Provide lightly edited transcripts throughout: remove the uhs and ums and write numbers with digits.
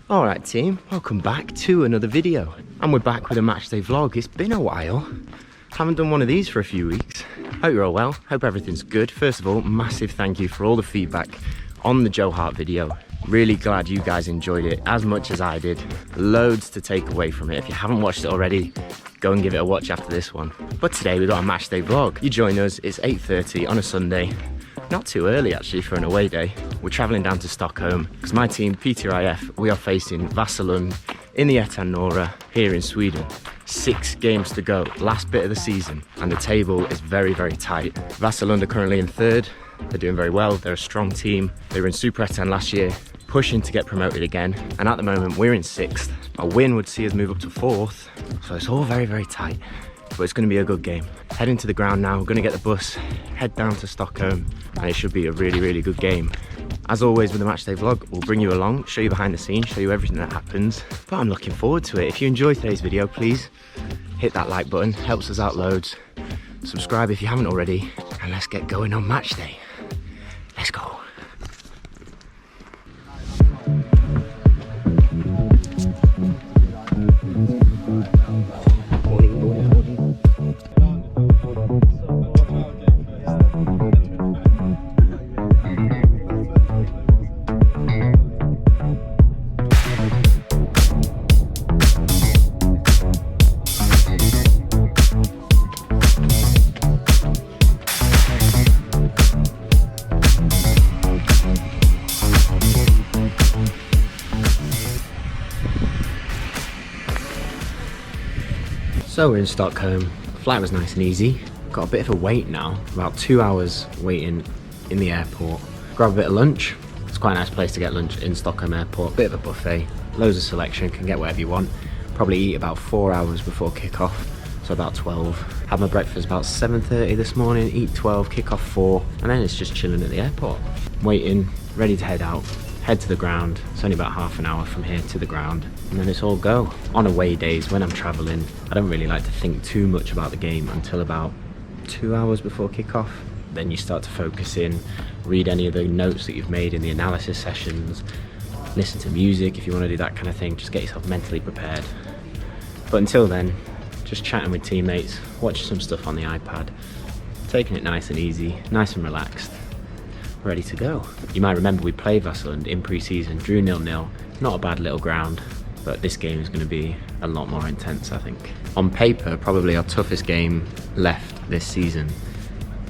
Alright team, welcome back to another video. And we're back with a matchday vlog. It's been a while. Haven't done one of these for a few weeks. Hope you're all well, hope everything's good. First of all, massive thank you for all the feedback on the Joe Hart video. Really glad you guys enjoyed it as much as I did. Loads to take away from it. If you haven't watched it already, go and give it a watch after this one. But today we've got a matchday vlog. You join us, it's 8:30 on a Sunday. Not too early actually for an away day. We're travelling down to Stockholm because my team, PTIF, we are facing Vasalund in the Ettan Norra here in Sweden. 6 games to go, last bit of the season, and the table is very, very tight. Vasalund are currently in 3rd. They're doing very well, they're a strong team. They were in Super Ettan last year, pushing to get promoted again, and at the moment we're in 6th. A win would see us move up to 4th, so it's all very, very tight. But it's going to be a good game. Heading to the ground now, we're going to get the bus, head down to Stockholm, and it should be a really, really good game. As always with the matchday vlog, we'll bring you along, show you behind the scenes, show you everything that happens. But I'm looking forward to it. If you enjoyed today's video, please hit that like button, helps us out loads. Subscribe if you haven't already, and let's get going on matchday. Let's go. So we're in Stockholm. The flight was nice and easy. Got a bit of a wait now, about 2 hours waiting in the airport. Grab a bit of lunch. It's quite a nice place to get lunch in Stockholm airport. Bit of a buffet, loads of selection, can get whatever you want. Probably eat about 4 hours before kick-off, so about 12. Had my breakfast about 7:30 this morning, eat 12, kick off 4, and then it's just chilling at the airport. Waiting, ready to head out. Head to the ground. It's only about half an hour from here to the ground, and then it's all go. On away days, when I'm traveling, I don't really like to think too much about the game until about 2 hours before kickoff. Then you start to focus in, read any of the notes that you've made in the analysis sessions, listen to music if you want to do that kind of thing, just get yourself mentally prepared. But until then, just chatting with teammates, watching some stuff on the iPad, taking it nice and easy, nice and relaxed. Ready to go. You might remember we played Vasalund in pre-season, drew 0-0. Not a bad little ground, but this game is going to be a lot more intense, I think. On paper, probably our toughest game left this season.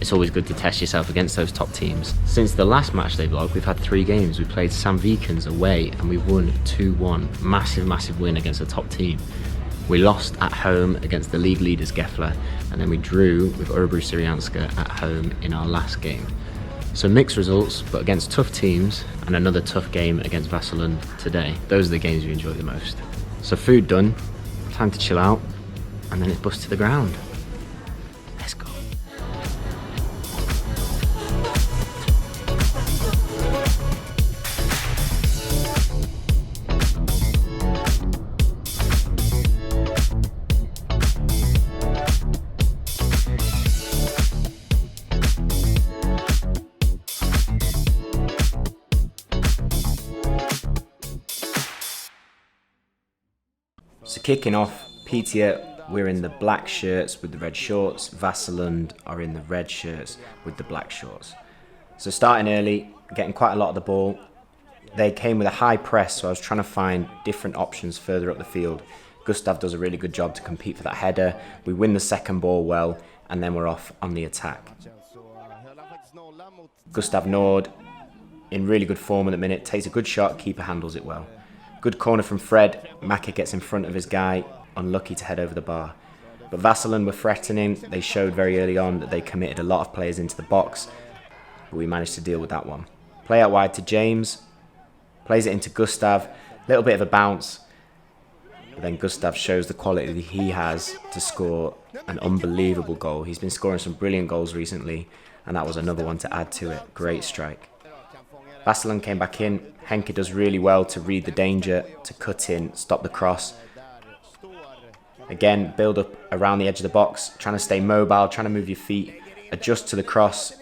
It's always good to test yourself against those top teams. Since the last matchday vlog, we've had 3 games. We played Sandvikens away and we won 2-1. Massive, massive win against a top team. We lost at home against the league leaders Gefle, and then we drew with Örebro Syrianska at home in our last game. So mixed results, but against tough teams, and another tough game against Vasalund today. Those are the games we enjoy the most. So food done, time to chill out, and then it's bus to the ground. Let's go. So kicking off, PTA, we're in the black shirts with the red shorts. Vasalund are in the red shirts with the black shorts. So starting early, getting quite a lot of the ball. They came with a high press, so I was trying to find different options further up the field. Gustav does a really good job to compete for that header. We win the second ball well, and then we're off on the attack. Gustav Nord, in really good form at the minute, takes a good shot, keeper handles it well. Good corner from Fred, Maka gets in front of his guy, unlucky to head over the bar. But Vasalund were threatening, they showed very early on that they committed a lot of players into the box, but we managed to deal with that one. Play out wide to James, plays it into Gustav, little bit of a bounce, but then Gustav shows the quality that he has to score an unbelievable goal. He's been scoring some brilliant goals recently, and that was another one to add to it. Great strike. Vasalund came back in. Henke does really well to read the danger, to cut in, stop the cross. Again, build up around the edge of the box, trying to stay mobile, trying to move your feet, adjust to the cross,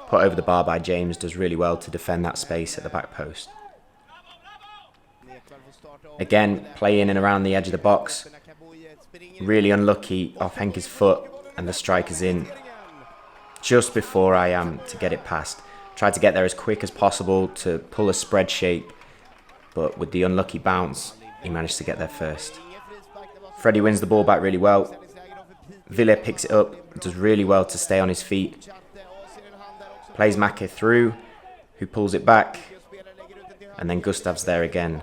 put over the bar by James, does really well to defend that space at the back post. Again, play in and around the edge of the box. Really unlucky off Henke's foot, and the striker's in just before I am to get it past. Tried to get there as quick as possible to pull a spread shape, but with the unlucky bounce, he managed to get there first. Freddie wins the ball back really well. Villa picks it up, does really well to stay on his feet. Plays Make through, who pulls it back, and then Gustav's there again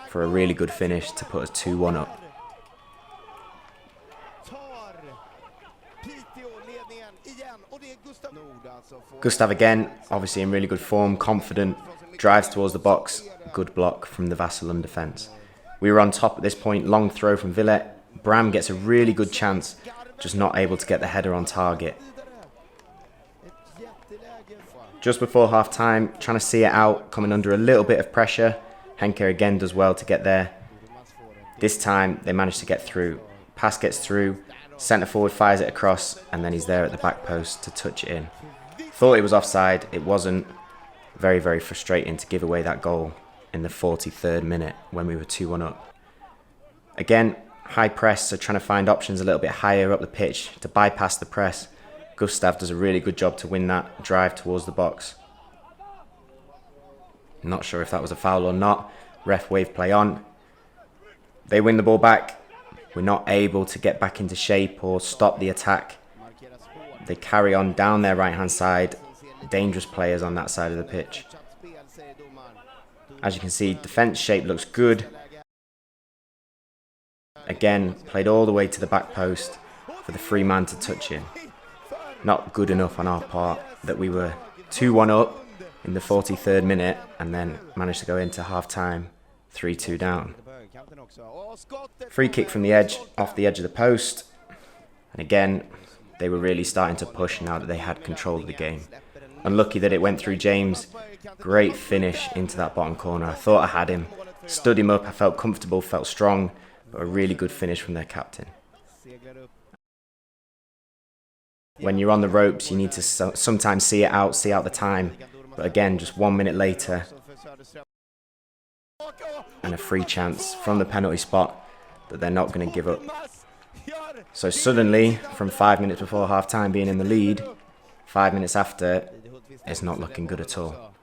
for a really good finish to put us 2-1 up. Gustav again, obviously in really good form, confident, drives towards the box, good block from the Vasalund defence. We were on top at this point, long throw from Villa. Bram gets a really good chance, just not able to get the header on target. Just before half time, trying to see it out, coming under a little bit of pressure. Henke again does well to get there. This time they manage to get through. Pass gets through, centre forward fires it across, and then he's there at the back post to touch it in. Thought it was offside, it wasn't. Very, very frustrating to give away that goal in the 43rd minute when we were 2-1 up. Again, high press, so trying to find options a little bit higher up the pitch to bypass the press. Gustav does a really good job to win that drive towards the box. Not sure if that was a foul or not. Ref wave play on. They win the ball back. We're not able to get back into shape or stop the attack. They carry on down their right hand side. Dangerous players on that side of the pitch. As you can see, defence shape looks good. Again, played all the way to the back post for the free man to touch in. Not good enough on our part that we were 2-1 up in the 43rd minute and then managed to go into half time 3-2 down. Free kick from the edge, off the edge of the post. And again, they were really starting to push now that they had control of the game. Unlucky that it went through James. Great finish into that bottom corner. I thought I had him. Stood him up, I felt comfortable, felt strong. But a really good finish from their captain. When you're on the ropes, you need to sometimes see out the time. But again, just 1 minute later, and a free chance from the penalty spot that they're not going to give up. So suddenly, from 5 minutes before half time being in the lead, 5 minutes after, it's not looking good at all.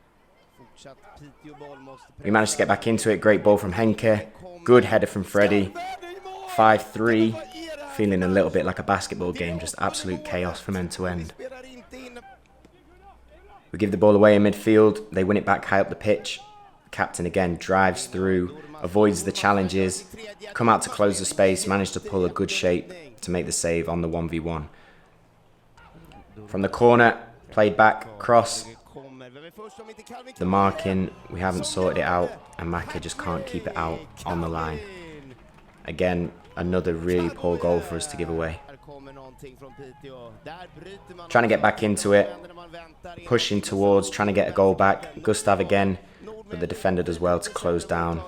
We managed to get back into it. Great ball from Henke. Good header from Freddie. 5-3. Feeling a little bit like a basketball game. Just absolute chaos from end to end. We give the ball away in midfield. They win it back high up the pitch. Captain again drives through. Avoids the challenges. Come out to close the space. Managed to pull a good shape to make the save on the 1v1. From the corner. Played back. Cross. The marking, we haven't sorted it out, and Maka just can't keep it out on the line. Again, another really poor goal for us to give away. Trying to get back into it, pushing towards, trying to get a goal back. Gustav again, but the defender does well to close down,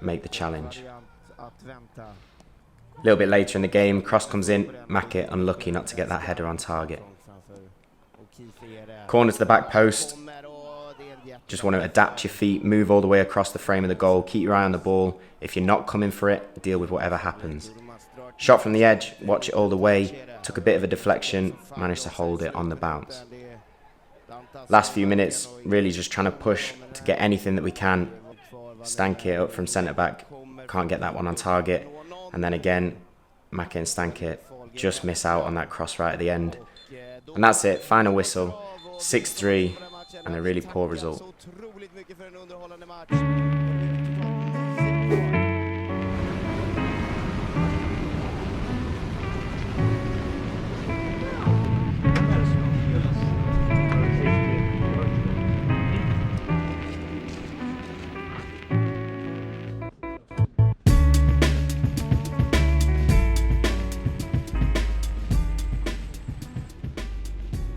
make the challenge. A little bit later in the game, cross comes in, Maka unlucky not to get that header on target. Corner to the back post. Just want to adapt your feet, move all the way across the frame of the goal, keep your eye on the ball. If you're not coming for it, deal with whatever happens. Shot from the edge, watch it all the way, took a bit of a deflection, managed to hold it on the bounce. Last few minutes, really just trying to push to get anything that we can. Stanke up from centre back, can't get that one on target. And then again, Make and Stanke just miss out on that cross right at the end. And that's it, final whistle, 6-3. And a really poor result.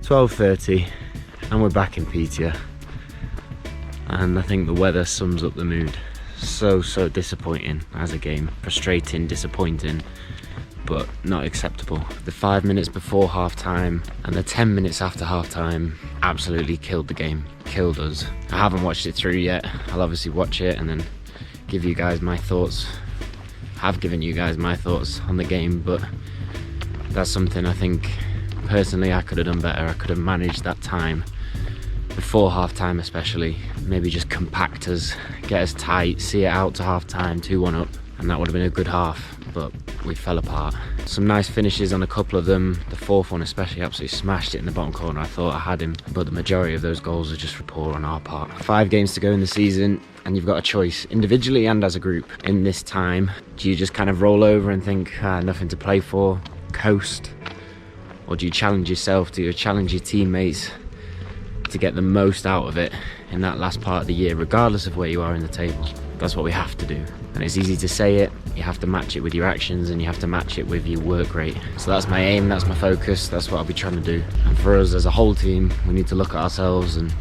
"12:30 and we're back in Petear, and I think the weather sums up the mood. So disappointing as a game. Frustrating, disappointing, but not acceptable. The 5 minutes before half time and the 10 minutes after half time absolutely killed the game, killed us. I haven't watched it through yet. I'll obviously watch it and then give you guys my thoughts. Have given you guys my thoughts on the game, but that's something I think personally I could have done better. I could have managed that time before half time, especially. Maybe just compact us, get us tight, see it out to half time, 2-1 up, and that would have been a good half, but we fell apart. Some nice finishes on a couple of them. The fourth one especially, absolutely smashed it in the bottom corner. I thought I had him, but the majority of those goals are just poor on our part. 5 games to go in the season, and you've got a choice, individually and as a group. In this time, do you just kind of roll over and think, nothing to play for, coast? Or do you challenge yourself, do you challenge your teammates to get the most out of it in that last part of the year, regardless of where you are in the table? That's what we have to do. And it's easy to say it, you have to match it with your actions and you have to match it with your work rate. So that's my aim, that's my focus, that's what I'll be trying to do. And for us as a whole team, we need to look at ourselves and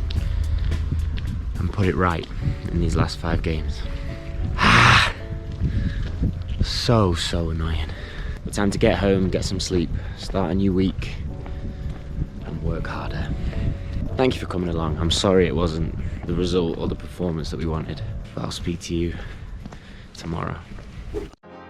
put it right in these last 5 games. So annoying. But time to get home, get some sleep, start a new week and work harder. Thank you for coming along. I'm sorry it wasn't the result or the performance that we wanted, but I'll speak to you tomorrow.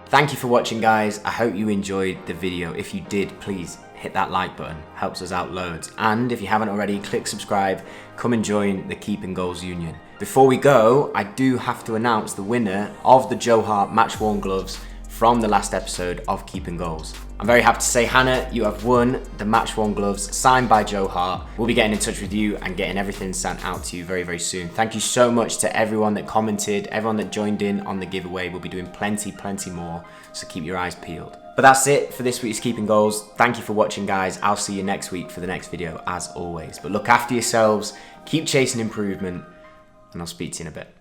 Thank you for watching, guys. I hope you enjoyed the video. If you did, please hit that like button, helps us out loads. And if you haven't already, click subscribe, come and join the Keeping Goals Union. Before we go, I do have to announce the winner of the Joe Hart match worn gloves from the last episode of Keeping Goals. I'm very happy to say, Hannah, you have won the match worn gloves signed by Joe Hart. We'll be getting in touch with you and getting everything sent out to you very soon. Thank you so much to everyone that commented, everyone that joined in on the giveaway. We'll be doing plenty more, so keep your eyes peeled. But that's it for this week's Keeping Goals. Thank you for watching, guys. I'll see you next week for the next video, as always. But look after yourselves, keep chasing improvement, and I'll speak to you in a bit.